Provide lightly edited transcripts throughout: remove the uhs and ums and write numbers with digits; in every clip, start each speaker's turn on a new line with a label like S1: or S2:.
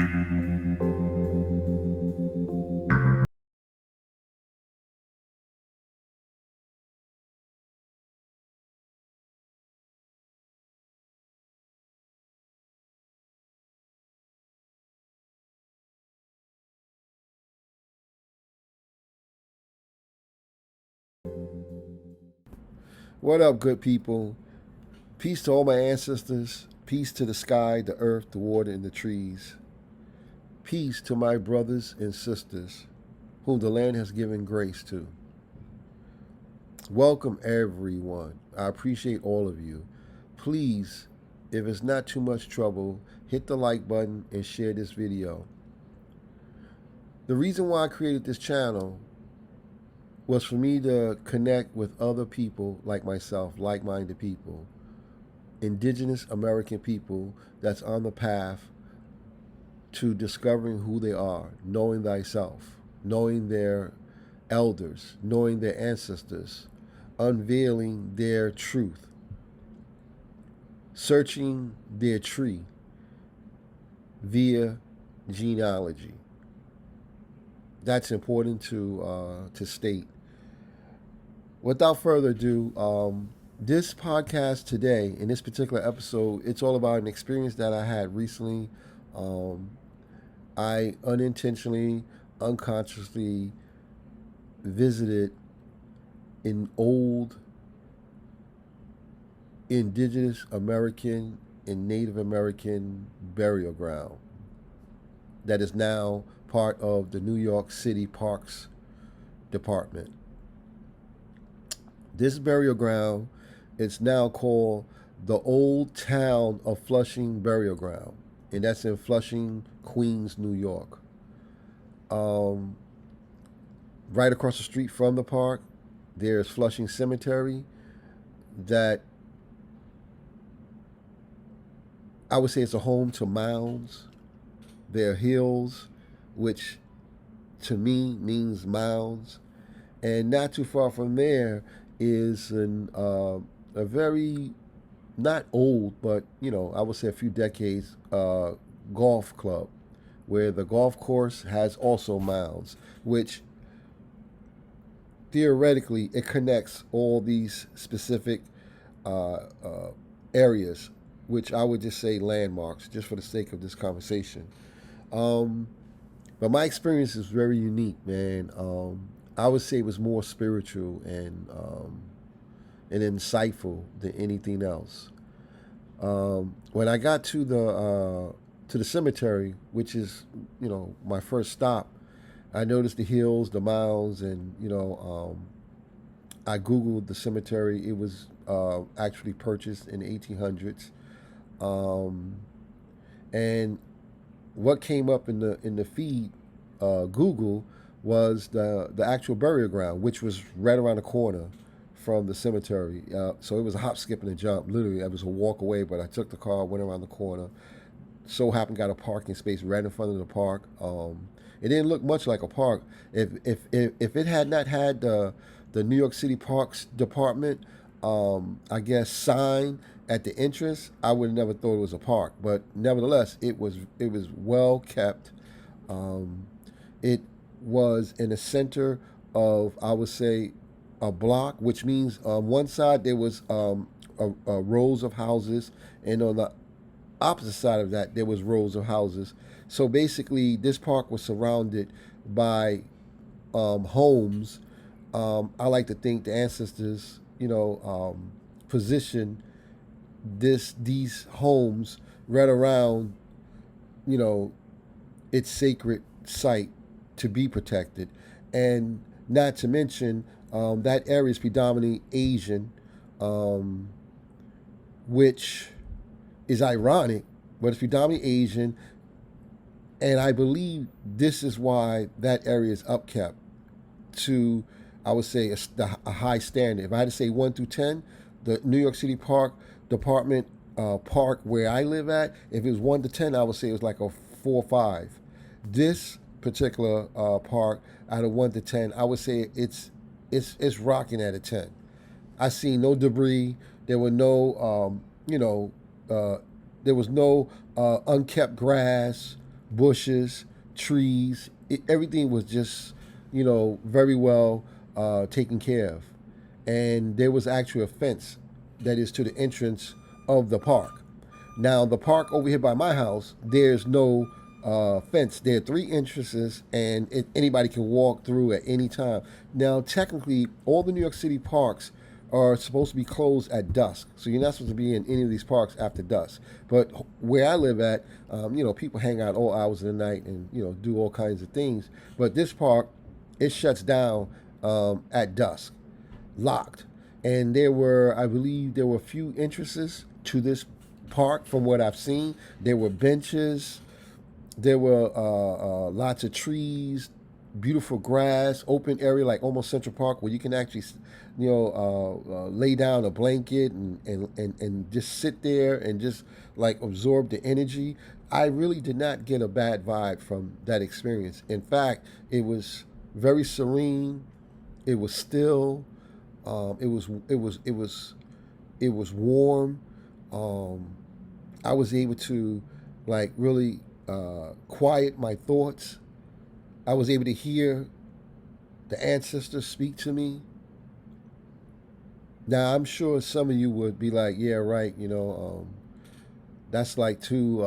S1: What up, good people? Peace to all my ancestors. Peace to the sky, the earth, the water, and the trees. Peace to my brothers and sisters, whom the land has given grace to. Welcome, everyone. I appreciate all of you. Please, if it's not too much trouble, hit the like button and share this video. The reason why I created this channel was for me to connect with other people like myself, like-minded people, indigenous American people that's on the path to discovering who they are, knowing thyself, knowing their elders, knowing their ancestors, unveiling their truth, searching their tree via genealogy. That's important to state. Without further ado, this podcast today, in this particular episode, it's all about an experience that I had recently. I unintentionally, unconsciously visited an old indigenous American and Native American burial ground that is now part of the New York City Parks Department. This burial ground is now called the Old Town of Flushing Burial Ground, and that's in Flushing, Queens, New York. Right across the street from the park, there's Flushing Cemetery that I would say it's a home to mounds. There are hills, which to me means mounds. And not too far from there is a very, not old, but, I would say a few decades, golf club, where the golf course has also mounds, which theoretically it connects all these specific areas, which I would just say landmarks, just for the sake of this conversation. But my experience is very unique, man. I would say it was more spiritual and insightful than anything else. When I got to the cemetery, which is my first stop, I noticed the hills, the mounds, and I googled the cemetery. It was actually purchased in the 1800s, and what came up in the feed, Google, was the actual burial ground, which was right around the corner from the cemetery. So it was a hop, skip, and a jump. Literally, it was a walk away. But I took the car, went around the corner. So happened got a parking space right in front of the park. It didn't look much like a park. If it had not had the New York City Parks Department, I guess, sign at the entrance, I would have never thought it was a park. But nevertheless, it was well kept. It was in the center of, I would say, a block, which means on one side there was rows of houses, and on the opposite side of that there was rows of houses. So basically, this park was surrounded by homes. I like to think the ancestors, positioned these homes right around, its sacred site to be protected, and not to mention that area is predominantly Asian, which is ironic, but it's predominantly Asian, and I believe this is why that area is upkept to, I would say, a high standard. If I had to say 1 through 10, the New York City Park Department park where I live at, if it was 1 to 10, I would say it was like a 4 or 5. This particular park, out of 1 to 10, I would say it's rocking at a 10. I seen no debris. There were no, there was no unkept grass bushes, trees. Everything was just, very well taken care of. And there was actually a fence that is to the entrance of the park. Now, the park over here by my house, there's no fence. There are three entrances, and anybody can walk through at any time. Now, technically, all the New York City parks are supposed to be closed at dusk, so you're not supposed to be in any of these parks after dusk. But where I live at, people hang out all hours of the night and do all kinds of things. But this park, it shuts down at dusk, locked. And I believe, there were a few entrances to this park from what I've seen. There were benches, there were lots of trees, beautiful grass, open area like almost Central Park where you can actually, lay down a blanket and just sit there and just like absorb the energy. I really did not get a bad vibe from that experience. In fact, it was very serene. It was still. It was warm. Um, I was able to like really quiet my thoughts. I was able to hear the ancestors speak to me. Now I'm sure some of you would be like, "Yeah, right," that's like too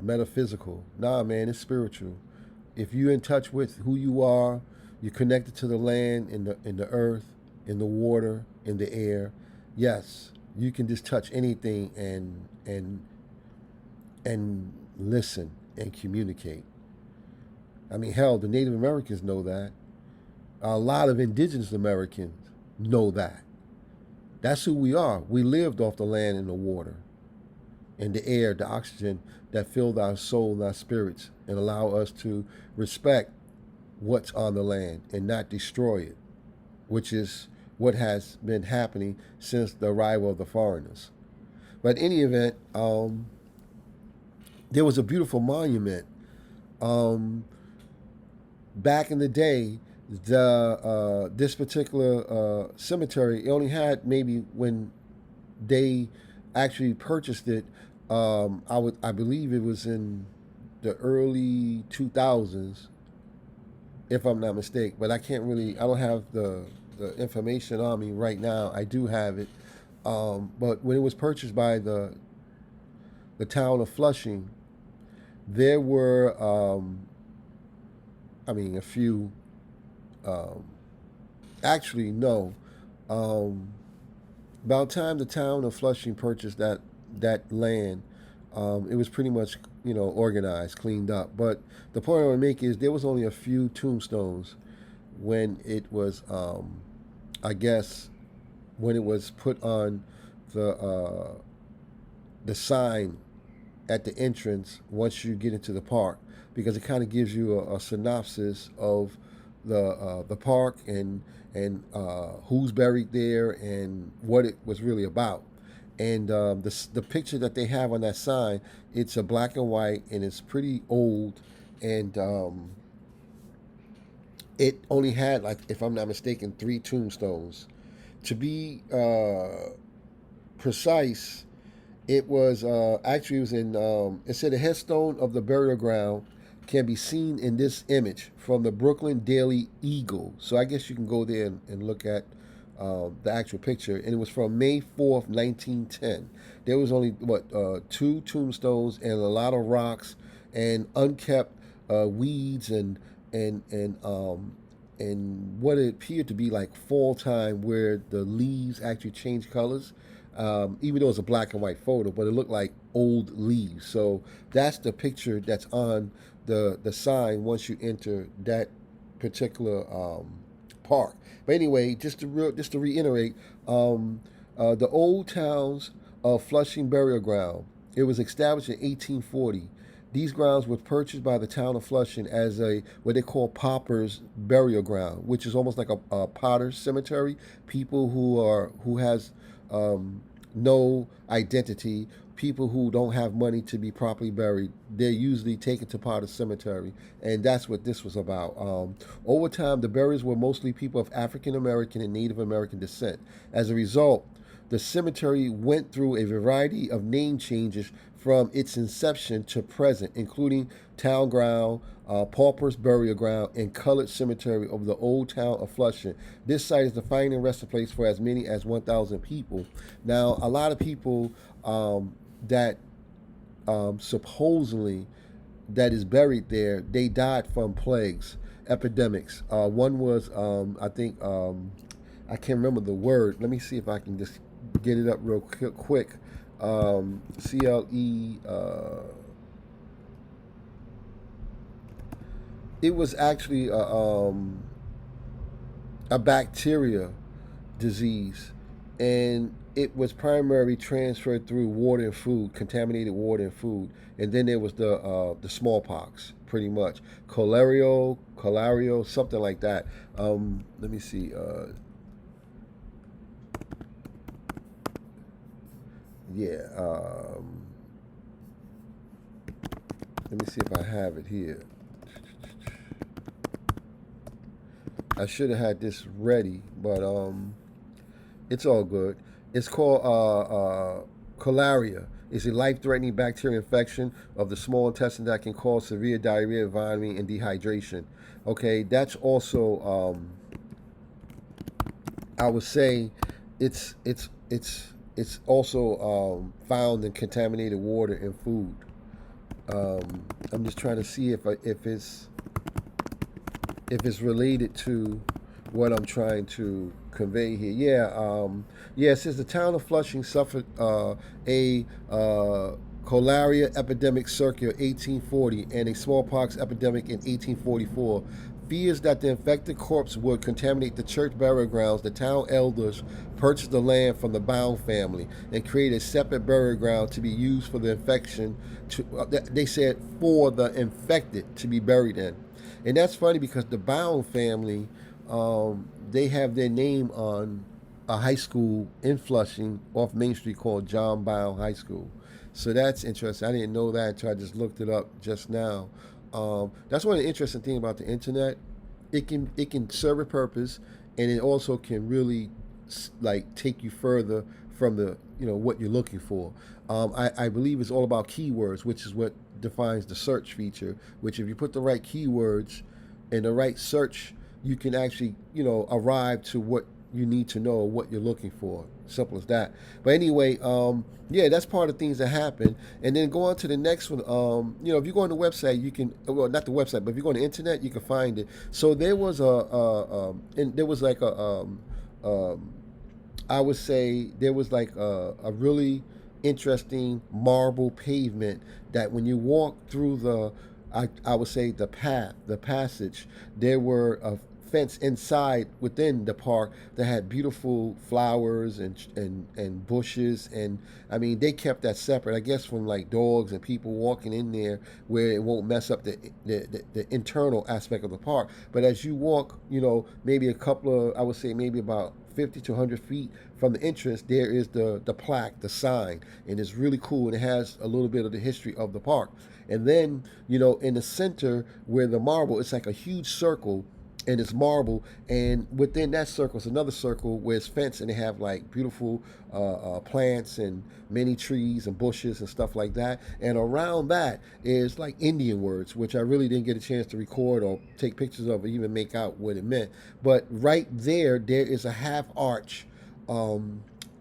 S1: metaphysical. Nah, man, it's spiritual. If you're in touch with who you are, you're connected to the land, in the earth, in the water, in the air. Yes, you can just touch anything and listen and communicate. I mean, hell, the Native Americans know that. A lot of indigenous Americans know that. That's who we are. We lived off the land and the water and the air, the oxygen that filled our soul and our spirits and allow us to respect what's on the land and not destroy it, which is what has been happening since the arrival of the foreigners. But in any event, there was a beautiful monument. Um, Back in the day, the this particular cemetery, it only had, maybe when they actually purchased it, I believe it was in the early 2000s, if I'm not mistaken. But I don't have the information on me right now. I do have it. But when it was purchased by the town of Flushing, there were, a few, um, actually, no. Um, about the time the town of Flushing purchased that land, it was pretty much organized, cleaned up. But the point I want to make is there was only a few tombstones when it was, I guess, when it was put on the sign at the entrance once you get into the park, because it kind of gives you a synopsis of the park and who's buried there and what it was really about. And the picture that they have on that sign, it's a black and white and it's pretty old, and it only had, like, if I'm not mistaken, three tombstones. To be precise, it was in, it said a headstone of the burial ground can be seen in this image from the Brooklyn Daily Eagle. So I guess you can go there and look at the actual picture. And it was from May 4th, 1910. There was only, two tombstones and a lot of rocks and unkept weeds and what it appeared to be like fall time, where the leaves actually change colors. Even though it's a black and white photo, but it looked like old leaves. So that's the picture that's on the sign once you enter that particular park. But anyway, just to reiterate, the old towns of Flushing Burial Ground. It was established in 1840. These grounds were purchased by the town of Flushing as a what they call paupers burial ground, which is almost like a potter's cemetery. People who has no identity, people who don't have money to be properly buried, they're usually taken to potter's cemetery, and that's what this was about. Over time, the burials were mostly people of African American and Native American descent. As a result, the cemetery went through a variety of name changes from its inception to present, including town ground, paupers burial ground, and colored cemetery of the old town of Flushing. This site is the finding resting place for as many as 1,000 people. Now, a lot of people that supposedly that is buried there, they died from plagues, epidemics. One was, I think, I can't remember the word. Let me see if I can just get it up real quick. CLE. It was actually a bacteria disease, and it was primarily transferred through water and food, contaminated water and food. And then there was the smallpox, pretty much colario, something like that. Let me see. Yeah. Let me see if I have it here. I should have had this ready, but it's all good. It's called colaria. It's a life-threatening bacterial infection of the small intestine that can cause severe diarrhea, vomiting, and dehydration. Okay, that's also I would say it's also found in contaminated water and food. I'm just trying to see if it's related to what I'm trying to convey here. Yeah. It says the town of Flushing suffered a cholera epidemic circa 1840 and a smallpox epidemic in 1844. Fears that the infected corpse would contaminate the church burial grounds, the town elders purchased the land from the Bound family and created a separate burial ground to be used for the infection. They said for the infected to be buried in. And that's funny because the Bound family, they have their name on a high school in Flushing off Main Street called John Bound High School. So that's interesting. I didn't know that until I just looked it up just now. That's one of the interesting things about the internet. It can serve a purpose, and it also can really like take you further from the what you're looking for. I believe it's all about keywords, which is what defines the search feature. Which if you put the right keywords in the right search, you can actually arrive to what you need to know, what you're looking for. Simple as that. But anyway, yeah, that's part of things that happen. And then go on to the next one. If you go on the website, you can, well, not the website, but if you go on the internet, you can find it. So there was and there was like I would say there was like a really interesting marble pavement that when you walk through I would say the passage, there were a fence inside within the park that had beautiful flowers and bushes, and I mean they kept that separate, I guess, from like dogs and people walking in there, where it won't mess up the internal aspect of the park. But as you walk, maybe a couple of, I would say maybe about 50 to 100 feet from the entrance, there is the plaque, the sign, and it's really cool, and it has a little bit of the history of the park. And then in the center where the marble, it's like a huge circle, and it's marble, and within that circle is another circle where it's fenced, and they have like beautiful plants and many trees and bushes and stuff like that. And around that is like Indian words, which I really didn't get a chance to record or take pictures of or even make out what it meant. But right there is a half arch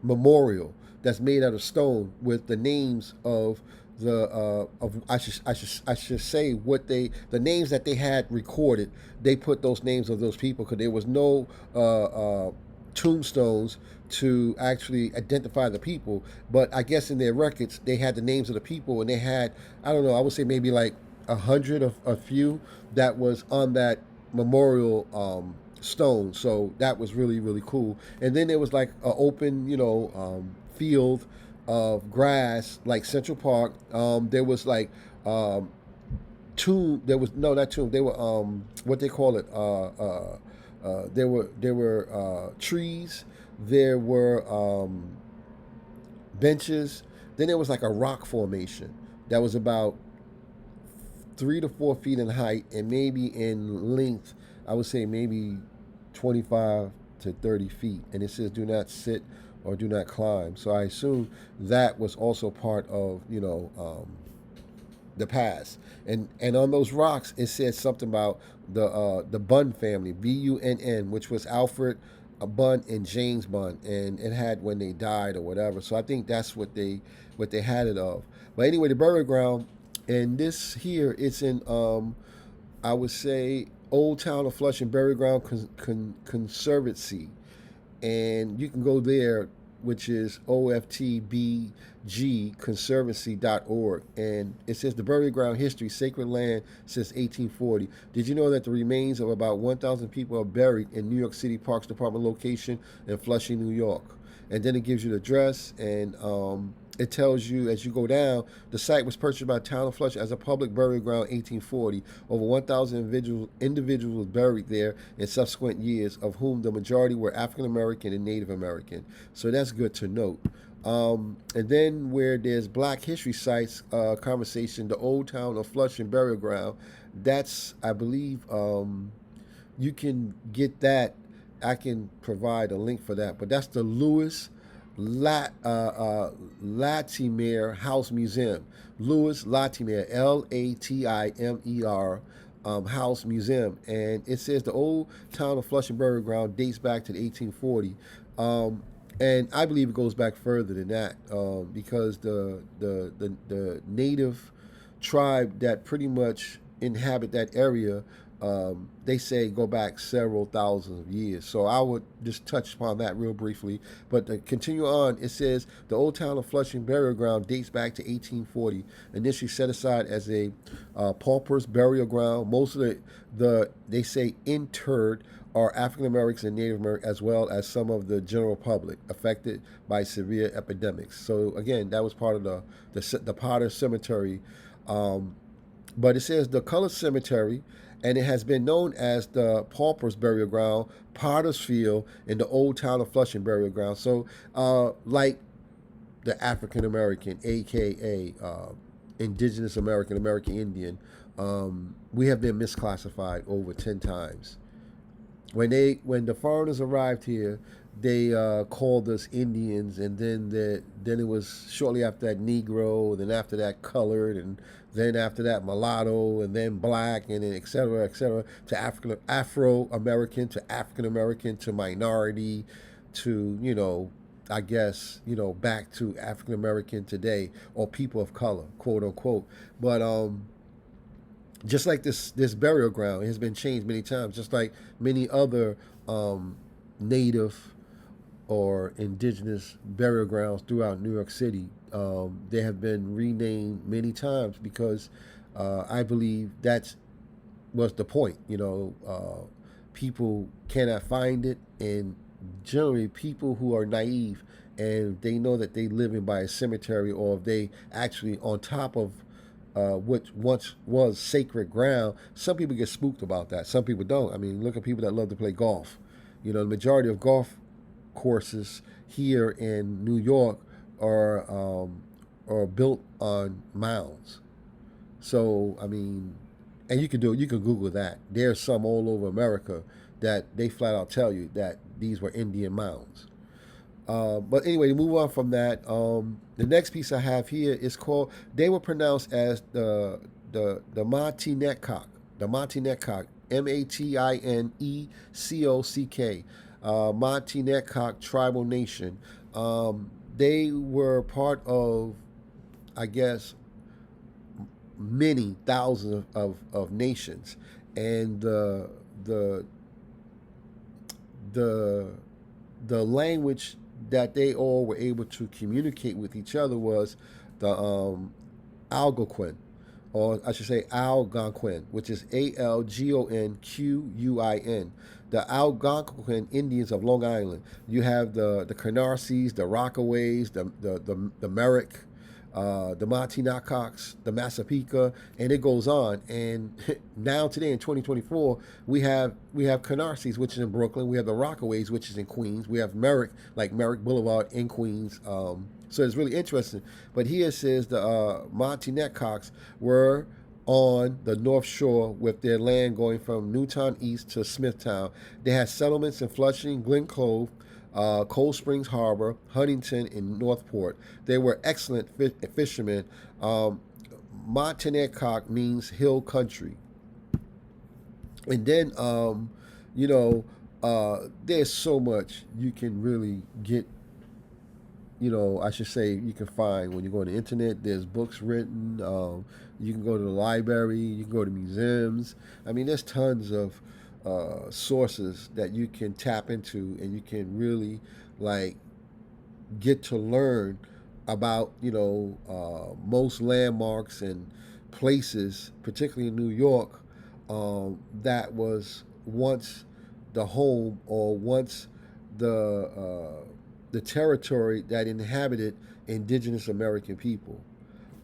S1: memorial that's made out of stone with the names of the of I should say what the names that they had recorded. They put those names of those people because there was no tombstones to actually identify the people. But I guess in their records they had the names of the people, and they had, I don't know, I would say maybe like 100 of a few that was on that memorial stone. So that was really really cool. And then there was like an open field of grass like Central Park. There was like tomb. There was no, not tomb. They were what they call it. There were trees. There were benches. Then there was like a rock formation that was about 3 to 4 feet in height and maybe in length. I would say maybe 25 to 30 feet. And it says, "Do not sit or do not climb. So I assume that was also part of the past. And on those rocks, it said something about the Bunn family, Bunn, which was Alfred Bunn and James Bunn, and it had when they died or whatever. So I think that's what they had it of. But anyway, the burial ground, and this here, it's in I would say Old Town of Flushing Burial Ground Conservancy, and you can go there, which is oftbgconservancy.org. And it says the burial ground history, sacred land since 1840. Did you know that the remains of about 1,000 people are buried in New York City Parks Department location in Flushing, New York? And then it gives you the address, and it tells you as you go down, the site was purchased by Town of Flushing as a public burial ground in 1840. Over 1,000 individuals were buried there in subsequent years, of whom the majority were African American and Native American. So that's good to note. And then where there's Black History Sites conversation, the Old Town of Flushing Burial Ground, that's, I believe, you can get that. I can provide a link for that. But that's the Latimer House Museum. Louis Latimer, Latimer, House Museum. And it says the Old Town of Flushing Burial Ground dates back to the 1840. And I believe it goes back further than that, because the native tribe that pretty much inhabit that area, they say go back several thousands of years. So I would just touch upon that real briefly. But to continue on, it says the Old Town of Flushing Burial Ground dates back to 1840, initially set aside as a pauper's burial ground. Most of the they say interred are African Americans and Native Americans, as well as some of the general public affected by severe epidemics. So again, that was part of the Potter Cemetery. But it says the Colored Cemetery, and it has been known as the Pauper's Burial Ground, Potter's Field, and the Old Town of Flushing Burial Ground. So, like the African American, aka Indigenous American, American Indian, we have been misclassified over 10 times. When the foreigners arrived here, they called us Indians, and then it was shortly after that Negro, then after that colored, and then after that mulatto, and then black, and then et cetera, to Afro American, to African American, to minority, to I guess back to African American today, or people of color, quote unquote. But just like this burial ground, it has been changed many times, just like many other native or indigenous burial grounds throughout New York City. They have been renamed many times because I believe that was the point. People cannot find it, and generally people who are naive and they know that they live in by a cemetery, or if they actually on top of which once was sacred ground. Some people get spooked about that. Some people don't. I mean, look at people that love to play golf. The majority of golf courses here in New York are built on mounds. So I mean, and you can Google that. There's some all over America that they flat out tell you that these were Indian mounds. But anyway, to move on from that, the next piece I have here is called. They were pronounced as the Matinecock, Matinecock, Matinecock tribal nation. They were part of, I guess, many thousands of nations, and the the language that they all were able to communicate with each other was the Algonquin, or I should say Algonquin, which is Algonquin. The Algonquin Indians of Long Island. You have the Canarsies, the Rockaways, the Merrick, the Matinacocks, the Massapequa, and it goes on. And now today in 2024, we have Canarsies, which is in Brooklyn. We have the Rockaways, which is in Queens. We have Merrick, like Merrick Boulevard in Queens. So it's really interesting. But here it says the Matinacocks were on the North Shore with their land going from Newtown East to Smithtown. They had settlements in Flushing, Glen Clove, Cold Springs Harbor, Huntington, and Northport. They were excellent fishermen. Um, Montanercock means hill country. And then, there's so much you can really get, I should say, you can find when you go on the internet. There's books written. You can go to the library. You can go to museums. I mean, there's tons of sources that you can tap into, and you can really like get to learn about most landmarks and places, particularly in New York, that was once the home or once the territory that inhabited indigenous American people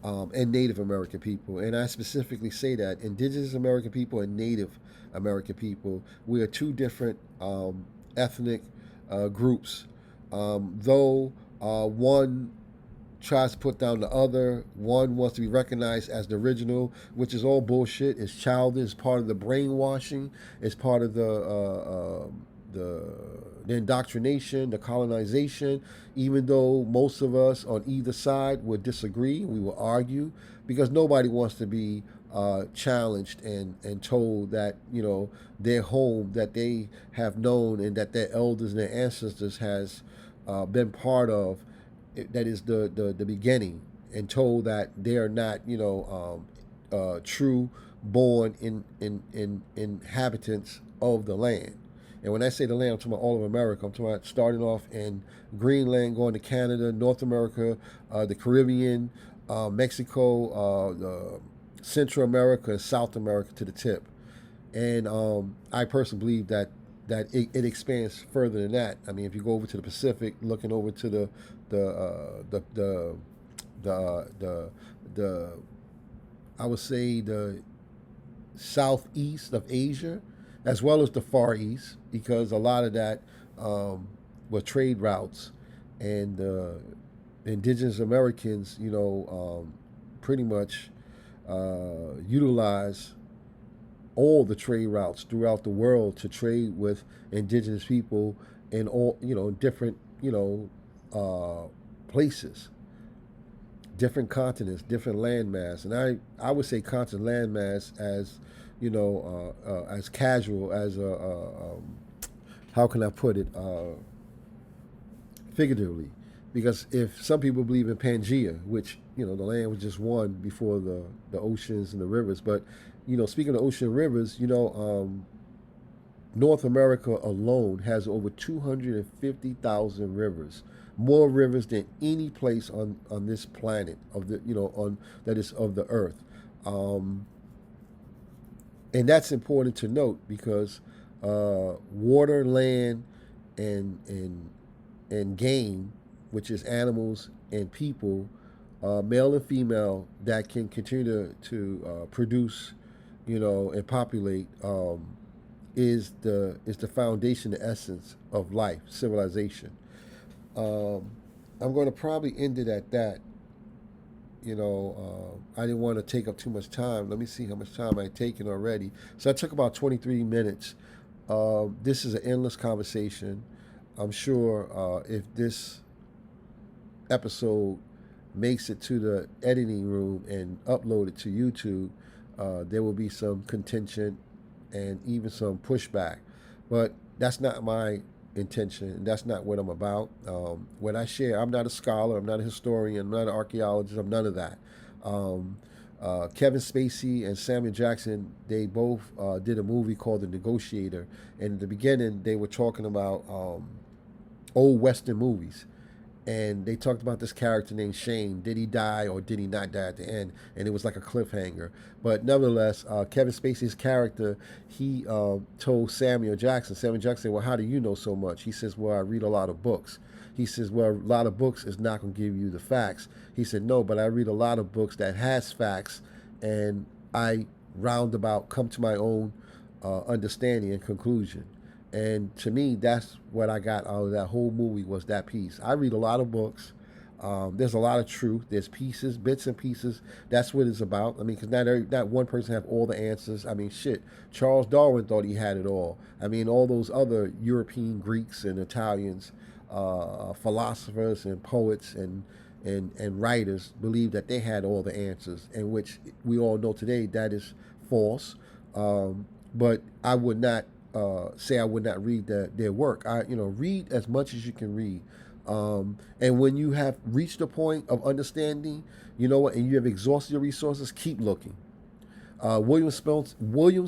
S1: and Native American people. And I specifically say that indigenous American people and Native American people, we are two different ethnic groups. Though one tries to put down the other. One wants to be recognized as the original, which is all bullshit. It's childish. It's part of the brainwashing. It's part of the indoctrination, the colonization. Even though most of us on either side would disagree, we will argue because nobody wants to be challenged and told that their home that they have known and that their elders and their ancestors has been part of, that is the beginning, and told that they are not true born in inhabitants of the land. And when I say the land, I'm talking about all of America. I'm talking about starting off in Greenland, going to Canada, North America, the Caribbean, Mexico, Central America, and South America to the tip. And I personally believe that it expands further than that. I mean, if you go over to the Pacific, looking over to the I would say the southeast of Asia, as well as the Far East, because a lot of that were trade routes, and indigenous Americans, pretty much utilize all the trade routes throughout the world to trade with indigenous people in all different places, different continents, different landmass. And I would say continent landmass as casual as how can I put it, figuratively, because if some people believe in Pangea, which the land was just one before the oceans and the rivers, but speaking of ocean and rivers, North America alone has over 250,000 rivers, more rivers than any place on this planet of the on that is of the earth. Um, and that's important to note because water, land, and game, which is animals and people, male and female, that can continue to produce, and populate, is the foundation, the essence of life, civilization. Um, I'm going to probably end it at that. I didn't want to take up too much time. Let me see how much time I've taken already. So I took about 23 minutes. This is an endless conversation. I'm sure if this episode makes it to the editing room and uploaded to YouTube, there will be some contention and even some pushback. But that's not my intention, and that's not what I'm about. When I share, I'm not a scholar, I'm not a historian, I'm not an archaeologist, I'm none of that. Um, Kevin Spacey and Samuel Jackson, they both did a movie called The Negotiator, and in the beginning they were talking about old Western movies, and they talked about this character named Shane. Did he die or did he not die at the end? And it was like a cliffhanger. But nevertheless, Kevin Spacey's character, he told Samuel Jackson. Samuel Jackson said, "Well, how do you know so much?" He says, "Well, I read a lot of books." He says, "Well, a lot of books is not going to give you the facts." He said, "No, but I read a lot of books that has facts, and I roundabout come to my own understanding and conclusion." And to me, that's what I got out of that whole movie, was that piece. I read a lot of books. There's a lot of truth. There's pieces, bits and pieces. That's what it's about. I mean, because not one person have all the answers. I mean, shit. Charles Darwin thought he had it all. I mean, all those other European Greeks and Italians, philosophers and poets and writers believed that they had all the answers, in which we all know today that is false. But I would not say I would not read their work. Read as much as you can read. And when you have reached a point of understanding, you know what, and you have exhausted your resources, keep looking. William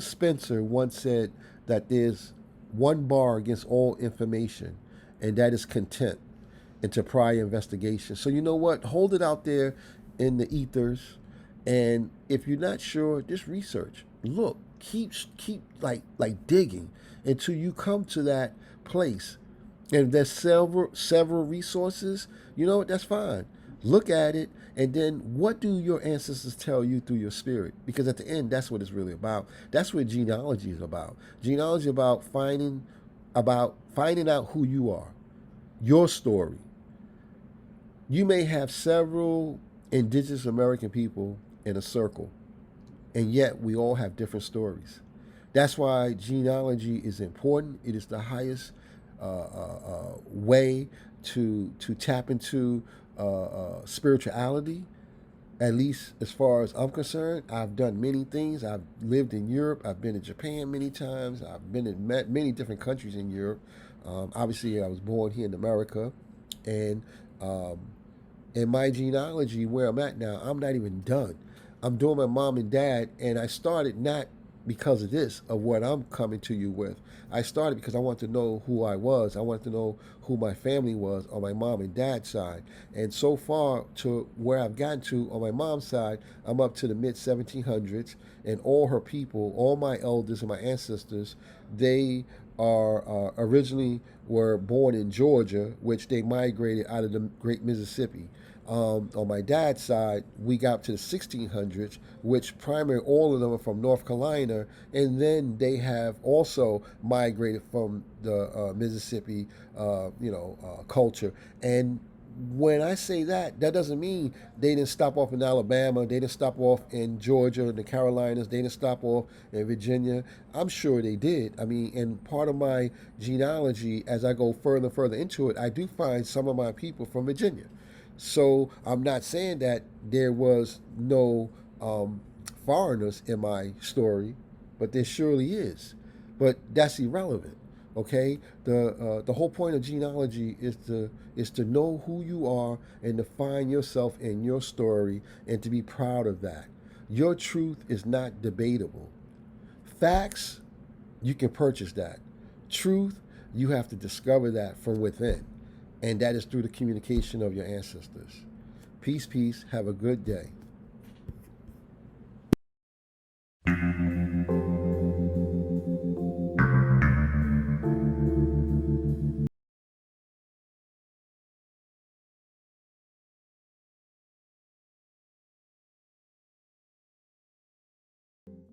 S1: Spencer once said that there's one bar against all information, and that is content into prior investigation. So you know what? Hold it out there in the ethers, and if you're not sure, just research. Look, keep like digging until you come to that place. And if there's several resources, you know what? That's fine. Look at it, and then what do your ancestors tell you through your spirit? Because at the end, that's what it's really about. That's what genealogy is about. Genealogy is about finding out who you are, your story. You may have several indigenous American people in a circle, and yet we all have different stories. That's why genealogy is important. It is the highest way to tap into spirituality. At least as far as I'm concerned, I've done many things. I've lived in Europe. I've been to Japan many times. I've been in many different countries in Europe. Obviously, I was born here in America, and um, in my genealogy, where I'm at now, I'm not even done. I'm doing my mom and dad, and I started not because of this, of what I'm coming to you with. I started because I wanted to know who I was. I wanted to know who my family was on my mom and dad's side. And so far to where I've gotten to on my mom's side, I'm up to the mid 1700s, and all her people, all my elders and my ancestors, they are originally were born in Georgia, which they migrated out of the Great Mississippi. On my dad's side, we got up to the 1600s, which primarily all of them are from North Carolina, and then they have also migrated from the Mississippi, culture. And when I say that, that doesn't mean they didn't stop off in Alabama, they didn't stop off in Georgia, the Carolinas, they didn't stop off in Virginia. I'm sure they did. I mean, and part of my genealogy, as I go further and further into it, I do find some of my people from Virginia. So I'm not saying that there was no foreigners in my story, but there surely is. But that's irrelevant. Okay, the whole point of genealogy is to know who you are and to find yourself in your story and to be proud of that. Your truth is not debatable. Facts, you can purchase that. Truth, you have to discover that from within, and that is through the communication of your ancestors. Peace, peace. Have a good day.